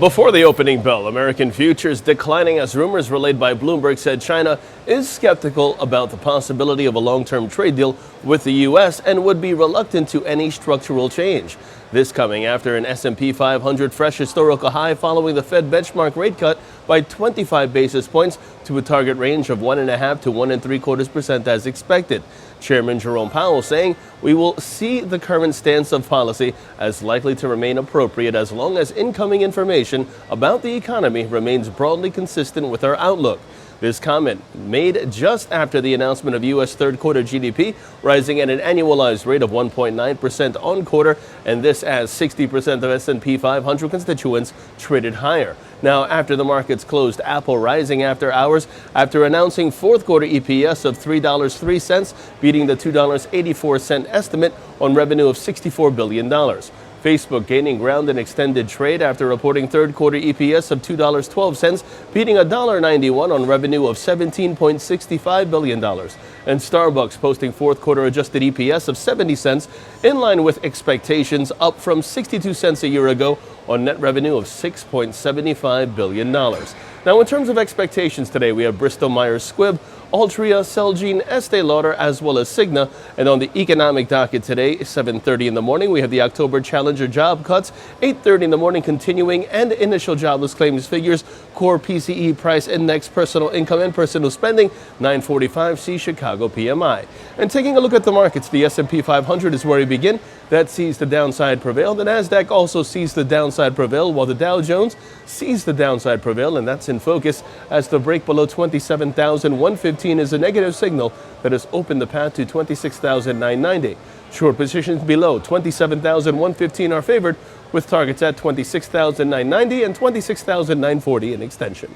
Before the opening bell, American futures declining as rumors relayed by Bloomberg said China is skeptical about the possibility of a long-term trade deal with the U.S. and would be reluctant to any structural change. This coming after an S&P 500 fresh historical high following the Fed benchmark rate cut by 25 basis points to a target range of 1.5 to 1.75% as expected. Chairman Jerome Powell saying we will see the current stance of policy as likely to remain appropriate as long as incoming information about the economy remains broadly consistent with our outlook. This comment made just after the announcement of U.S. third quarter GDP rising at an annualized rate of 1.9% on quarter, and this as 60% of S&P 500 constituents traded higher. Now, after the markets closed, Apple rising after hours after announcing fourth quarter EPS of $3.03, beating the $2.84 estimate on revenue of $64 billion. Facebook gaining ground in extended trade after reporting third quarter EPS of $2.12, beating $1.91 on revenue of $17.65 billion. And Starbucks posting fourth quarter adjusted EPS of 70 cents, in line with expectations, up from 62 cents a year ago on net revenue of $6.75 billion. Now, in terms of expectations today, we have Bristol Myers Squibb, Altria, Celgene, Estee Lauder, as well as Cigna. And on the economic docket today, 7:30 in the morning, we have the October Challenger job cuts, 8:30 in the morning continuing, and initial jobless claims figures, core PCE price index, personal income and personal spending, 9:45, see Chicago PMI. And taking a look at the markets, the S&P 500 is where we begin. That sees the downside prevail. The Nasdaq also sees the downside prevail, while the Dow Jones sees the downside prevail, and that's in focus as the break below 27,115 is a negative signal that has opened the path to 26,990. Short positions below 27,115 are favored, with targets at 26,990 and 26,940 in extension.